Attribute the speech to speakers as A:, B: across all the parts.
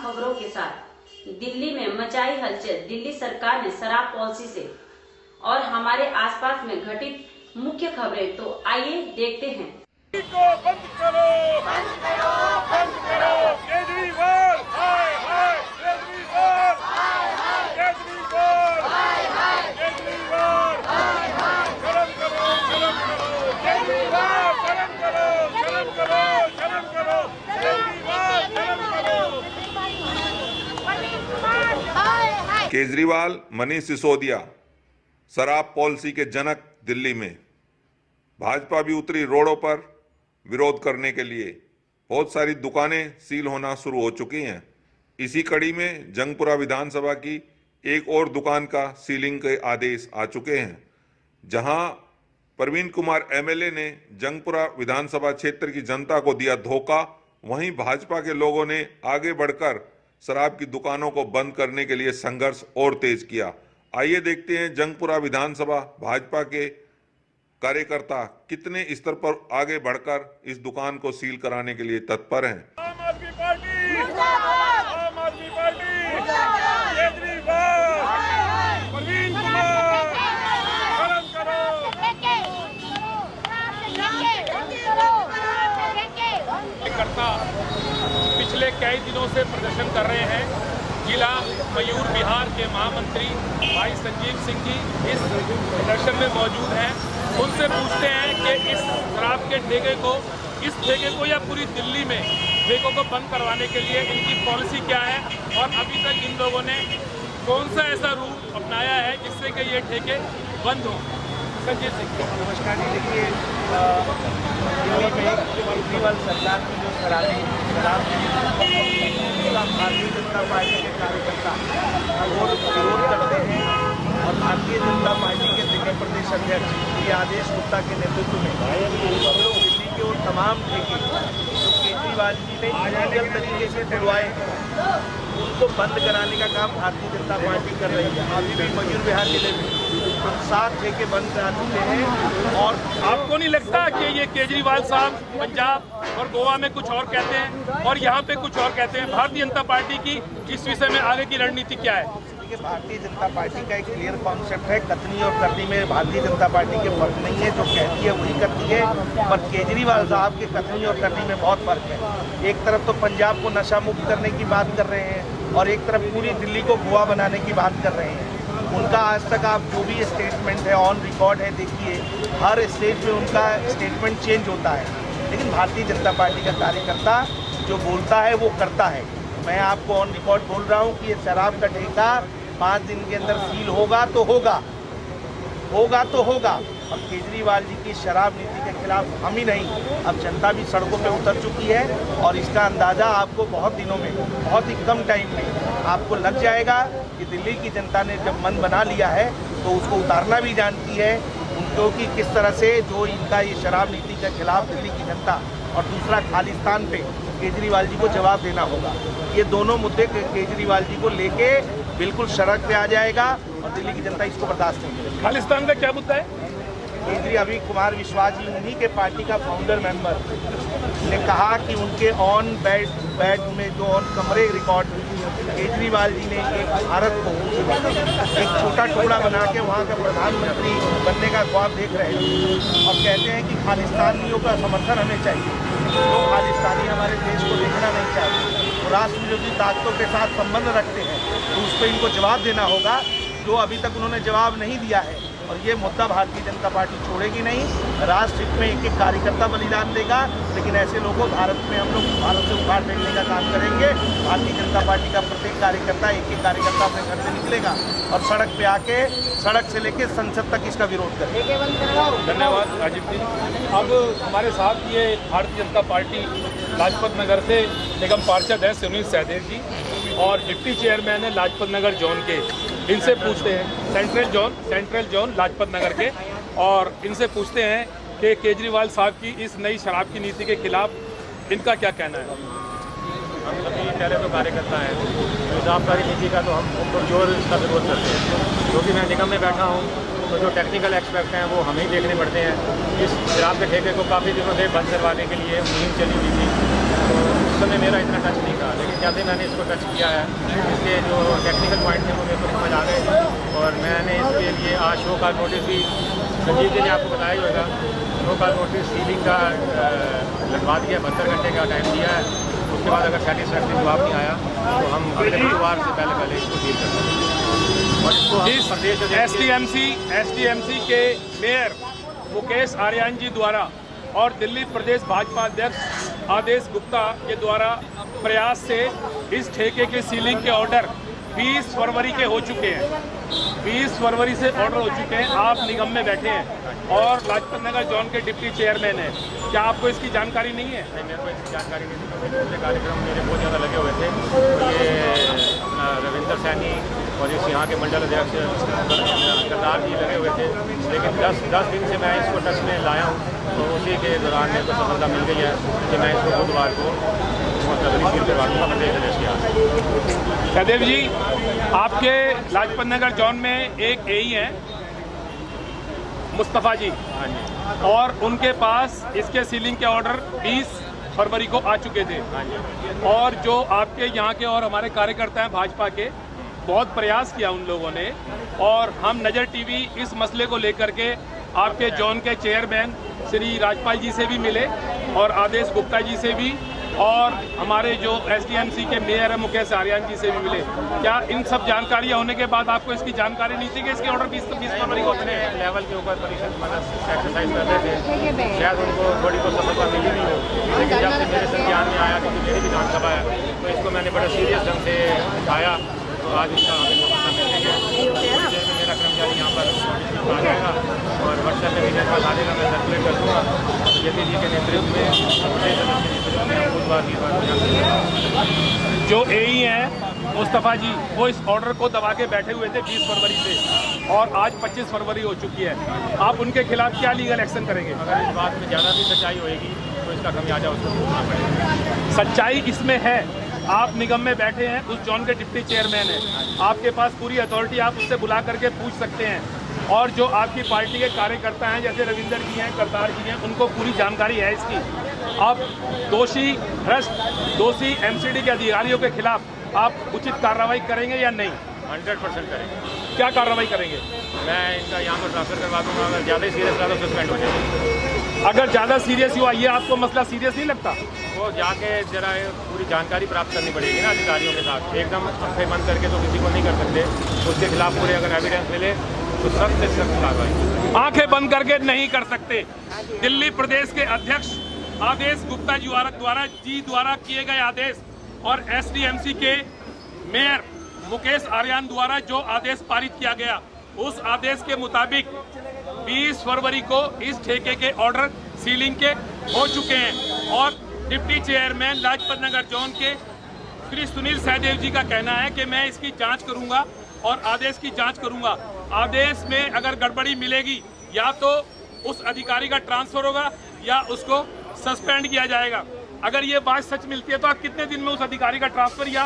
A: खबरों के साथ दिल्ली में मचाई हलचल। दिल्ली सरकार ने शराब पॉलिसी से और हमारे आसपास में घटित मुख्य खबरें, तो आइए देखते हैं।
B: को बंद करो, बंद करो, बंद करो। केजरीवाल हाय हाय, केजरीवाल हाय हाय, केजरीवाल हाय हाय, केजरीवाल हाय हाय। शर्म करो, शर्म करो, केजरीवाल शर्म करो, शर्म करो, शर्म करो, केजरीवाल शर्म करो।
C: केजरीवाल मनीष सिसोदिया शराब पॉलिसी के जनक दिल्ली में। भाजपा भी उतरी रोडों पर विरोध करने के लिए। बहुत सारी दुकानें सील होना शुरू हो चुकी हैं। इसी कड़ी में जंगपुरा विधानसभा की एक और दुकान का सीलिंग के आदेश आ चुके हैं। जहां प्रवीण कुमार एमएलए ने जंगपुरा विधानसभा क्षेत्र की जनता को दिया धोखा, वहीं भाजपा के लोगों ने आगे बढ़कर शराब की दुकानों को बंद करने के लिए संघर्ष और तेज किया। आइए देखते हैं जंगपुरा विधानसभा भाजपा के कार्यकर्ता कितने स्तर पर आगे बढ़कर इस दुकान को सील कराने के लिए तत्पर हैं।
B: आम आदमी पार्टी मुर्दाबाद, आम आदमी पार्टी मुर्दाबाद, केजरीवाल प्रवीण कुमार शर्म करो।
D: कार्यकर्ता पिछले कई दिनों से प्रदर्शन कर रहे हैं। जिला मयूर विहार के महामंत्री भाई संजीव सिंह जी इस प्रदर्शन में मौजूद हैं। उनसे पूछते हैं कि इस शराब के इस ठेके को या पूरी दिल्ली में ठेकों को बंद करवाने के लिए इनकी पॉलिसी क्या है और अभी तक इन लोगों ने कौन सा ऐसा रूप अपनाया है जिससे कि ये ठेके बंद हों। संजीव सिंह।
E: नमस्कार जी। देखिए, दिल्ली में केजरीवाल सरकार की जो शराब भारतीय जनता पार्टी के कार्यकर्ता विरोध करते हैं और भारतीय जनता पार्टी के दिल्ली प्रदेश अध्यक्ष श्री आदेश गुप्ता के नेतृत्व में हम लोग दिल्ली के और तमाम ठेके जो केजरीवाल जी ने इलीगल तरीके से खुलवाए हैं उनको बंद कराने का काम भारतीय जनता पार्टी कर रही है। अभी भी मयूर विहार जिले में 7 ठेके बंद करा चुके हैं। और
D: आपको नहीं लगता कि ये केजरीवाल साहब पंजाब और गोवा में कुछ और कहते हैं और यहाँ पे कुछ और कहते हैं? भारतीय जनता पार्टी की इस विषय में आगे की रणनीति क्या है?
E: देखिए, भारतीय जनता पार्टी का एक क्लियर कॉन्सेप्ट है। कथनी और करनी में भारतीय जनता पार्टी के फर्क नहीं है। जो कहती है वही करती है। पर केजरीवाल साहब के कथनी और करनी में बहुत फर्क है। एक तरफ तो पंजाब को नशा मुक्त करने की बात कर रहे हैं और एक तरफ पूरी दिल्ली को गोवा बनाने की बात कर रहे हैं। उनका आज तक आप जो भी स्टेटमेंट है ऑन रिकॉर्ड है, देखिए हर स्टेज पे उनका स्टेटमेंट चेंज होता है। लेकिन भारतीय जनता पार्टी का कार्यकर्ता जो बोलता है वो करता है। मैं आपको ऑन रिकॉर्ड बोल रहा हूँ कि ये शराब का ठेका 5 दिन के अंदर सील होगा तो होगा, होगा तो होगा। और केजरीवाल जी की शराब नीति के खिलाफ हम ही नहीं, अब जनता भी सड़कों पे उतर चुकी है और इसका अंदाज़ा आपको बहुत दिनों में, बहुत ही कम टाइम में आपको लग जाएगा कि दिल्ली की जनता ने जब मन बना लिया है तो उसको उतारना भी जानती है। उनको कि किस तरह से जो इनका ये शराब नीति के खिलाफ दिल्ली की जनता और दूसरा खालिस्तान पे केजरीवाल जी को जवाब देना होगा। ये दोनों मुद्दे केजरीवाल जी को लेके बिल्कुल सड़क पे आ जाएगा और दिल्ली की जनता इसको बर्दाश्त नहीं करेगी।
D: खालिस्तान का क्या मुद्दा है?
E: केजरी अभी कुमार विश्वास जी उन्हीं के पार्टी का फाउंडर मेंबर ने कहा कि उनके ऑन बेड में जो ऑन कमरे रिकॉर्ड केजरीवाल जी ने एक भारत को एक छोटा टुकड़ा बना के वहाँ का प्रधानमंत्री बनने का ख्वाब देख रहे हैं और कहते हैं कि खालिस्तानियों का समर्थन हमें चाहिए। तो खालिस्तानी हमारे देश को देखना नहीं चाहिए, तो राष्ट्र विरोधी ताकतों के साथ संबंध रखते हैं, तो उस पर इनको जवाब देना होगा जो अभी तक उन्होंने जवाब नहीं दिया है। और ये मुद्दा भारतीय जनता पार्टी छोड़ेगी नहीं। राष्ट्र हित में एक एक कार्यकर्ता बलिदान देगा, लेकिन ऐसे लोगों भारत में हम लोग भारत से उखाड़ फेंकने का काम करेंगे। भारतीय जनता पार्टी का प्रत्येक कार्यकर्ता एक एक कार्यकर्ता अपने घर से निकलेगा और सड़क पे आके सड़क से लेकर संसद तक इसका विरोध करेगा।
D: धन्यवाद राजीव जी। अब हमारे साथ ये भारतीय जनता पार्टी लाजपत नगर से निगम पार्षद हैं सुनील सहदेव जी और डिप्टी चेयरमैन है लाजपत नगर जोन के। इनसे पूछते हैं सेंट्रल जोन लाजपत नगर के, और इनसे पूछते हैं कि केजरीवाल साहब की इस नई शराब की नीति के खिलाफ इनका क्या कहना है।
F: हम सभी पहले तो कार्यकर्ता हैं, तो इस आबकारी नीति का तो हम जोर इसका विरोध करते हैं। क्योंकि मैं निगम में बैठा हूँ तो जो टेक्निकल एक्सपेक्ट हैं वो हमें ही देखने पड़ते हैं। इस शराब के ठेके को काफ़ी दिनों से बंद करवाने के लिए मुहिम चली हुई थी, तो उस समय मेरा इतना टच नहीं था, लेकिन जैसे मैंने इसको टच किया है, इसके जो टेक्निकल पॉइंट थे वो मेरे को समझ आ गए और मैंने इसके लिए आज शो का नोटिस भी संजीव जी ने आपको बताया ही होगा, शो का नोटिस सीलिंग का लगवा दिया, 72 घंटे का टाइम दिया है। उसके बाद अगर सेटिस्फैक्ट्री जवाब नहीं आया तो हम अगले बुधवार से पहले इसको डील कर सकते हैं। और इसको हम प्रदेश
D: एसडीएमसी के मेयर मुकेश आर्यन जी द्वारा और दिल्ली प्रदेश भाजपा अध्यक्ष आदेश गुप्ता के द्वारा प्रयास से इस ठेके के सीलिंग के ऑर्डर 20 फरवरी के हो चुके हैं। 20 फरवरी से ऑर्डर हो चुके हैं। आप निगम में बैठे हैं और लाजपत नगर जोन के डिप्टी चेयरमैन हैं, क्या आपको इसकी जानकारी नहीं है?
F: नहीं, मेरे को इसकी जानकारी नहीं थी। दूसरे कार्यक्रम मेरे बहुत ज़्यादा लगे हुए थे, तो ये अपना रविंदर सैनी और इस यहाँ के मंडल अध्यक्ष करदार जी लगे हुए थे, लेकिन 10 दिन से मैं इसको टच में लाया हूँ, तो उसी के दौरान मेरे को सफलता मिल गई है कि मैं इसको बुधवार को रिसीव करवा दूँगा मध्य प्रदेश के यहाँ।
D: सहदेव जी, आपके लाजपत नगर जोन में एक एई हैं मुस्तफ़ा जी,
F: हाँ जी,
D: और उनके पास इसके सीलिंग के ऑर्डर 20 फरवरी को आ चुके थे।
F: हाँ जी।
D: और जो आपके यहाँ के और हमारे कार्यकर्ता हैं भाजपा के, बहुत प्रयास किया उन लोगों ने, और हम नज़र टीवी इस मसले को लेकर के आपके जोन के चेयरमैन श्री राजपाल जी से भी मिले और आदेश गुप्ता जी से भी, और हमारे जो एसडीएमसी के मेयर हैं मुकेश आर्यन जी से भी मिले। क्या इन सब जानकारियाँ होने के बाद आपको इसकी जानकारी नहीं थी कि इसके ऑर्डर 20 फरवरी को
F: अपने लेवल के ऊपर परिषद एक्सरसाइज कर रहे थे, शायद उनको थोड़ी को सफलता मिली नहीं हो, लेकिन जब से मेरे संज्ञान में आया क्योंकि मेरी विधानसभा है, तो इसको मैंने बड़े सीरियस ढंग से उठाया, तो आज इसका हमें सफलता मिल रही है। मेरा कर्मचारी यहाँ पर आ जाएगा और व्हाट्सएप में भी मेरे पास आ जाएगा, मैं सर्कुलेट कर दूँगा। जेपी जी के नेतृत्व में बुधवार
D: जो एई हैं मुस्तफ़ा जी, वो इस ऑर्डर को दबा के बैठे हुए थे 20 फरवरी से, और आज 25 फरवरी हो चुकी है। आप उनके खिलाफ क्या लीगल एक्शन करेंगे?
F: अगर इस बात में ज़्यादा भी सच्चाई होएगी तो इसका खमियाजा उसको भुगतना पड़ेगा।
D: सच्चाई इसमें है, आप निगम में बैठे हैं, उस जोन के डिप्टी चेयरमैन हैं, आपके पास पूरी अथॉरिटी, आप उससे बुला करके पूछ सकते हैं, और जो आपकी पार्टी के कार्यकर्ता हैं जैसे रविंदर जी हैं, करतार जी हैं, उनको पूरी जानकारी है इसकी। आप दोषी एमसीडी के अधिकारियों के खिलाफ आप उचित कार्रवाई करेंगे या नहीं?
F: 100% करेंगे।
D: क्या कार्रवाई करेंगे?
F: मैं इनका यहाँ पर ट्रांसफर करवा दूँगा, अगर ज़्यादा ही सीरियस रहा तो सस्पेंड हो जाएगी।
D: अगर ज़्यादा सीरियस हुआ, ये आपको मसला सीरियस नहीं लगता?
F: वो जाके जरा पूरी जानकारी प्राप्त करनी पड़ेगी ना अधिकारियों के साथ, एकदम आंखें बंद करके तो किसी को नहीं कर सकते। उसके खिलाफ पूरे अगर एविडेंस मिले तो सख्त से सख्त कार्रवाई।
D: आंखें बंद करके नहीं कर सकते। दिल्ली प्रदेश के अध्यक्ष आदेश गुप्ता जी द्वारा किए गए आदेश और एसडीएमसी के मेयर मुकेश आर्यन द्वारा जो आदेश पारित किया गया, उस आदेश के मुताबिक 20 फरवरी को इस ठेके के ऑर्डर सीलिंग के हो चुके हैं, और deputy chairman Lajpat Nagar zone के श्री सुनील सहदेव जी का कहना है कि मैं इसकी जांच करूंगा और आदेश की जांच करूंगा। आदेश में अगर गड़बड़ी मिलेगी, या तो उस अधिकारी का ट्रांसफर होगा या उसको सस्पेंड किया जाएगा। अगर ये बात सच मिलती है तो आप कितने दिन में उस अधिकारी का ट्रांसफर या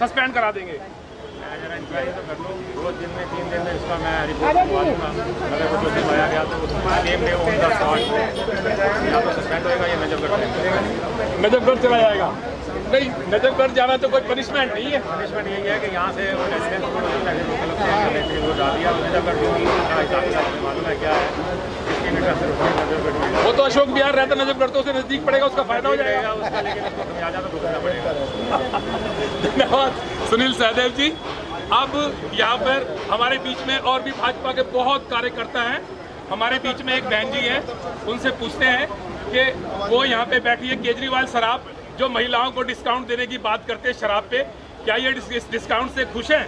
D: सस्पेंड करा देंगे?
F: मैं जरा इंक्वायरी तो कर लूँ, 2 दिन में 3 दिन में इसका मैं रिपोर्ट करवा दूँगा। अगर वो जो दिलवाया गया तो उसका name day on the spot या तो सस्पेंड होएगा या
D: नजफगढ़ चला जाएगा। नहीं, नजफगढ़ जाना तो कोई पनिशमेंट नहीं है।
F: पनिशमेंट यही है कि यहाँ से वो रेजिडेंस को डाल दिया, नजफगढ़ जो मालूम है क्या है,
D: वो तो अशोक विहार रहता नजफगढ़, तो उसे नजदीक पड़ेगा, उसका फायदा हो जाएगा
F: उसका, लेकिन उसको खमियाजा तो भुगतना पड़ेगा।
D: धन्यवाद सुनील सहदेव जी। अब यहाँ पर हमारे बीच में और भी भाजपा के बहुत कार्यकर्ता हैं। हमारे बीच में एक बहन जी हैं, उनसे पूछते हैं कि वो यहाँ पे बैठी है। केजरीवाल शराब, जो महिलाओं को डिस्काउंट देने की बात करते हैं शराब पे, क्या ये डिस्काउंट से खुश हैं?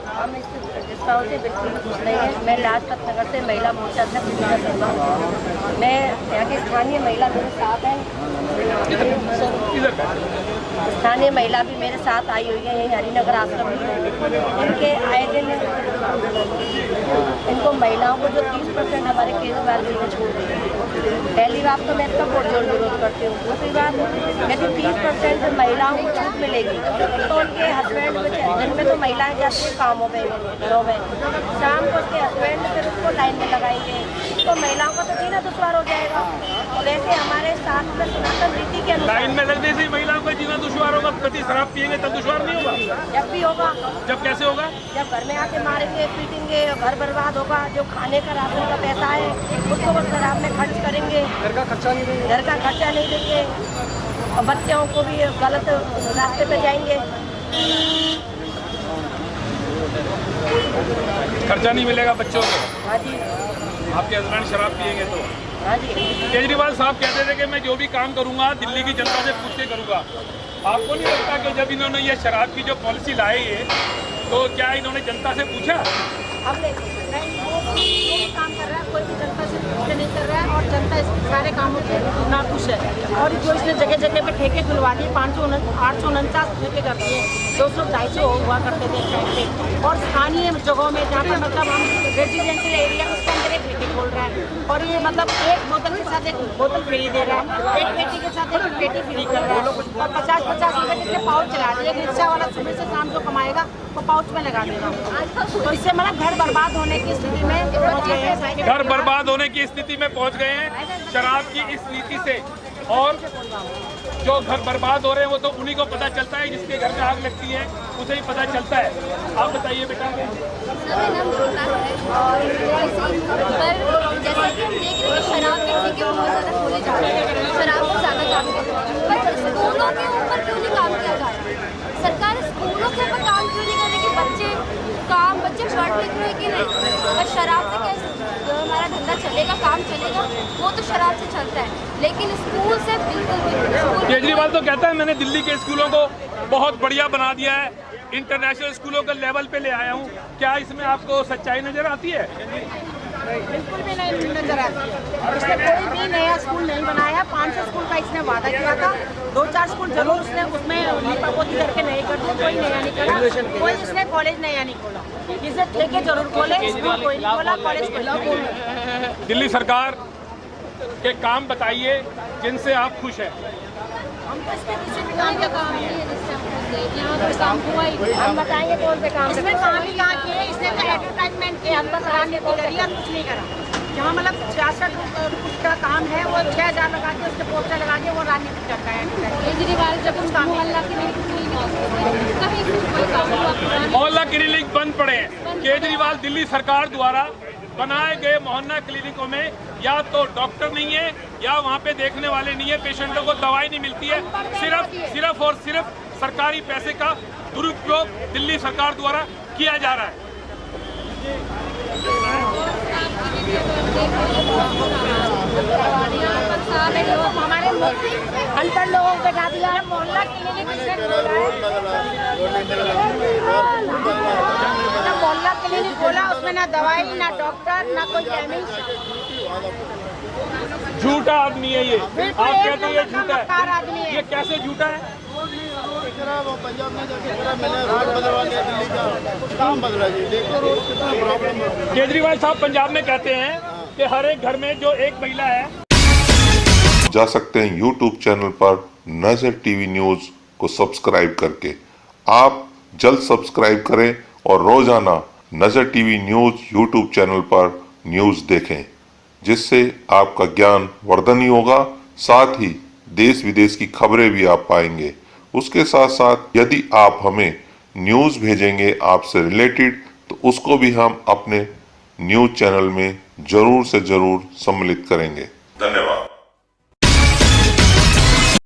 G: हम इस डिस्काउंट से बिल्कुल भी खुश नहीं है। मैं लाजपत नगर से महिला मोर्चा अध्यक्ष पूजा शर्मा हूँ। मैं यहाँ की स्थानीय महिला मेरे साथ है, स्थानीय महिला भी मेरे साथ आई हुई है, यही हरिनगर आश्रम में। इनके आए दिन इनको महिलाओं को जो 30% हमारे केजरीवाल जी ने छोड़ दी। पहली बात तो मैं इसका बहुत जोर विरोध करती हूँ। दूसरी बात, यदि 30% महिलाओं को छूट मिलेगी तो उनके हस्बैंड दिन में तो महिलाएं जाती हैं कामों में, घरों में, शाम को उसके हस्बैंड फिर उसको लाइन में लगाएंगे तो महिलाओं का तो जीना दुश्वार हो जाएगा। वैसे हमारे साथ में सनातन रीति के अनुसार
D: लाइन में लगने से ही महिलाओं का जीना दुश्वार होगा। प्रति शराब पिएंगे तब दुश्वार नहीं होगा?
G: जब भी होगा।
D: जब कैसे होगा?
G: जब घर में आके मारेंगे, पीटेंगे, घर बर्बाद होगा। जो खाने का राशन का पैसा है उसको वो शराब में खर्च करेंगे, घर का खर्चा नहीं देंगे और बच्चों को भी गलत रास्ते पे जाएंगे।
D: खर्चा नहीं मिलेगा बच्चों को।
G: हाँ जी,
D: आपके हस्बैंड शराब पिएंगे तो?
G: हाँ जी।
D: केजरीवाल साहब कहते थे कि मैं जो भी काम करूंगा दिल्ली की जनता से पूछ के करूंगा। आपको नहीं लगता कि जब इन्होंने ये शराब की जो पॉलिसी लाई है तो क्या इन्होंने जनता से पूछा?
G: हमने नहीं काम कर रहा है, कोई भी जनता से पूछे नहीं कर रहा है और जनता इसके सारे कामों से नाखुश है। और जो इसने जगह जगह पे ठेके खुलवा दिए, 849 ठेके कर दिए, 200-250 हुआ करते थे ठेके। और स्थानीय जगहों में जहाँ पे मतलब हम रेजिडेंशियल एरिया उसके अंदर एक ठेके खोल रहा है और ये मतलब एक बोतल के साथ एक बोतल फ्री दे रहा है, एक पेटी के साथ एक पेटी फ्री कर रहा है और 50-50 रुपये के पाउच चला दिए। रिक्शा वाला सुबह से शाम जो कमाएगा वो पाउच में लगा देगा। तो इससे मतलब घर बर्बाद होने की स्थिति में पहुंच गए हैं।
D: घर बर्बाद होने की स्थिति में पहुंच गए हैं शराब की इस नीति से। और जो घर बर्बाद हो रहे हैं वो तो उन्हीं को पता चलता है, जिसके घर में आग लगती है उसे ही पता चलता है। आप बताइए बेटा।
H: शराब के ठेके बहुत ज़्यादा खोले जा रहे हैं, शराब को ज़्यादा काम कर रहे हैं, पर स्कूलों के ऊपर क्यों नहीं काम किया जा रहा है? सरकार स्कूलों के ऊपर काम क्यों नहीं कर रही कि बच्चे पढ़ लिख रहे कि नहीं? अगर शराब से कैसे हमारा धंधा चलेगा, काम चलेगा, वो तो शराब से चलता है, लेकिन स्कूल से बिल्कुल भी।
D: केजरीवाल तो कहता है मैंने दिल्ली के स्कूलों को बहुत बढ़िया बना दिया है, इंटरनेशनल स्कूलों के लेवल पे ले आया हूँ। क्या इसमें आपको सच्चाई नजर आती है?
G: बिल्कुल भी नहीं नजर आती है। इसने कोई भी नया स्कूल नहीं बनाया। 500 स्कूल का इसने वादा किया था, 2-4 स्कूल जरूर उसने उसमें लिपापोती करके नहीं कर दिए, कोई नया नहीं खोला, कोई इसने कॉलेज नया नहीं खोला। इसने ठेके जरूर खोले, स्कूल कोई नहीं खोला, कॉलेज कोई नहीं खोला।
D: दिल्ली सरकार के काम बताइए जिनसे आप खुश हैं।
G: हम तो इसके पीछे भी
H: काम का काम नहीं है जिससे हम खुश हैं। यहाँ पर काम हुआ ही नहीं।
G: हम बताएंगे कौन से काम।
H: इसमें काम ही कहाँ किए? इसने तो एडवर्टाइजमेंट की, हम बस राजनीति करी, हम कुछ नहीं करा।
G: जहाँ मतलब 66 का काम है वो 6000 लगा के उसके पोस्टर लगा के वो राजनीति करता है।
H: केजरीवाल जब उस मोहल्ला की नहीं कहीं कोई काम हुआ।
D: मोहल्ला क्लिनिक बंद पड़े हैं। केजरीवाल दिल्ली सरकार द्वारा बनाए गए मोहल्ला क्लिनिकों में या तो डॉक्टर नहीं है या वहाँ पे देखने वाले नहीं है, पेशेंटों को दवाई नहीं मिलती है। सिर्फ और सिर्फ सरकारी पैसे का दुरुपयोग दिल्ली सरकार द्वारा किया जा रहा है।
G: हमारे अनपढ़ लोगों को बैठा दिया है। मोहल्ला क्लिनिक मोहल्ला क्लिनिक खोला, उसमें ना दवाई, ना डॉक्टर, ना कोई केमिस्ट।
D: झूठा आदमी है ये। आप कहते हैं ये झूठा
G: आदमी
D: है, ये कैसे झूठा है?
I: पंजाब में जाके मैंने रोड बदलवा दिया, दिल्ली का काम बदला जी, देखो रोड कितना प्रॉब्लम है।
D: केजरीवाल साहब पंजाब में कहते हैं कि हर एक घर में जो एक महिला है।
C: जा सकते हैं YouTube चैनल पर नजर टीवी न्यूज को सब्सक्राइब करके। आप जल्द सब्सक्राइब करें और रोजाना नजर टीवी न्यूज YouTube चैनल पर न्यूज देखें, जिससे आपका ज्ञान वर्धन ही होगा, साथ ही देश विदेश की खबरें भी आप पाएंगे। उसके साथ साथ यदि आप हमें न्यूज भेजेंगे आपसे रिलेटेड, तो उसको भी हम अपने न्यूज चैनल में जरूर से जरूर सम्मिलित करेंगे। धन्यवाद।